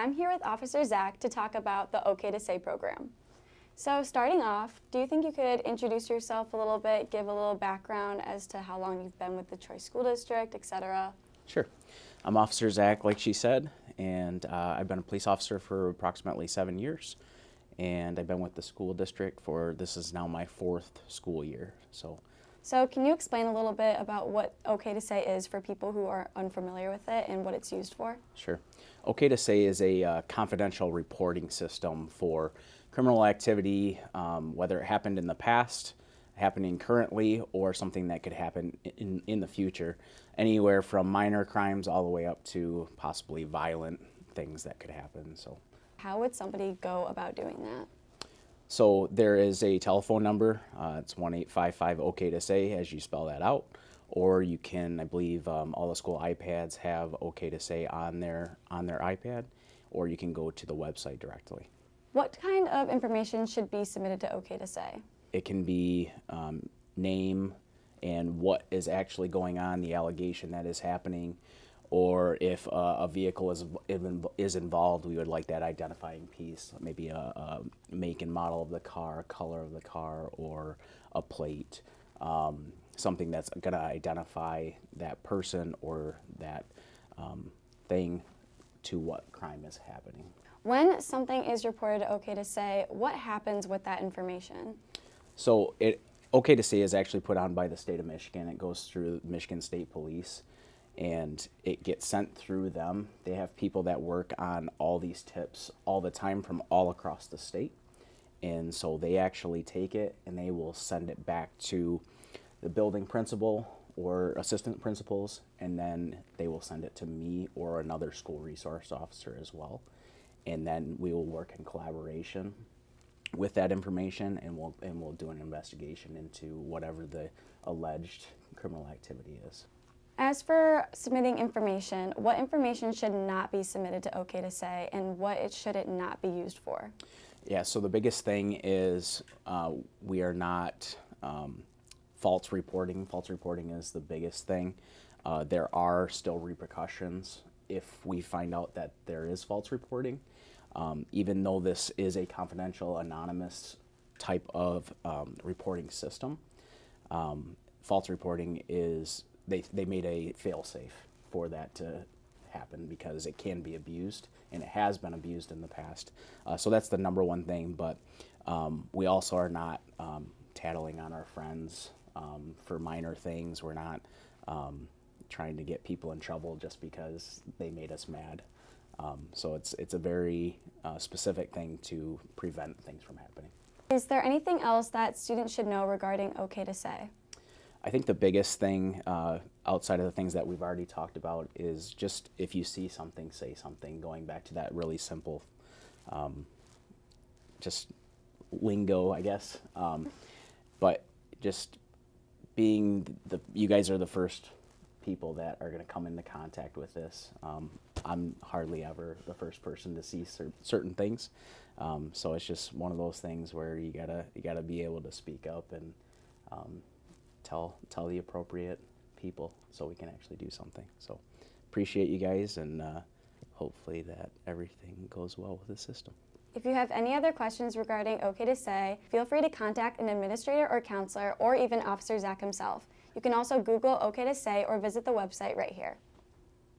I'm here with Officer Zach to talk about the OK2SAY program. So starting off, do you think you could introduce yourself a little bit, give a little background as to how long you've been with the Troy School District, etc.? Sure. I'm Officer Zach, like she said, and I've been a police officer for approximately 7 years. And I've been with the school district this is now my 4th school year. So can you explain a little bit about what OK2SAY is for people who are unfamiliar with it and what it's used for? Sure. OK2SAY is a confidential reporting system for criminal activity, whether it happened in the past, happening currently, or something that could happen in the future. Anywhere from minor crimes all the way up to possibly violent things that could happen. How would somebody go about doing that? So there is a telephone number. It's 1-855-OK2SAY as you spell that out. Or you can, I believe, all the school iPads have OK2SAY on their iPad, or you can go to the website directly. What kind of information should be submitted to OK2SAY? It can be name and what is actually going on, the allegation that is happening, or if a vehicle is involved, we would like that identifying piece, maybe a make and model of the car, color of the car, or a plate, something that's going to identify that person or that thing to what crime is happening. When something is reported to OK2SAY, what happens with that information? So OK2SAY is actually put on by the state of Michigan. It goes through Michigan State Police, and it gets sent through them. They have people that work on all these tips all the time from all across the state. And so they actually take it and they will send it back to the building principal or assistant principals, and then they will send it to me or another school resource officer as well. And then we will work in collaboration with that information, and we'll do an investigation into whatever the alleged criminal activity is. As for submitting information, what information should not be submitted to OK2SAY and what should it not be used for? Yeah, so the biggest thing is we are not false reporting. False reporting is the biggest thing. There are still repercussions if we find out that there is false reporting. Even though this is a confidential, anonymous type of reporting system, false reporting is, they made a fail-safe for that to happen because it can be abused, and it has been abused in the past. So that's the number one thing, but we also are not tattling on our friends for minor things. We're not trying to get people in trouble just because they made us mad. So it's a very specific thing to prevent things from happening. Is there anything else that students should know regarding OK2SAY? I think the biggest thing outside of the things that we've already talked about is just if you see something, say something, going back to that really simple just lingo, I guess. But just being you guys are the first people that are going to come into contact with this. I'm hardly ever the first person to see certain things, so it's just one of those things where you gotta be able to speak up and tell the appropriate people so we can actually do something. So appreciate you guys, and hopefully that everything goes well with the system. If you have any other questions regarding OK2SAY, feel free to contact an administrator or counselor, or even Officer Zach himself. You can also Google OK2SAY or visit the website right here.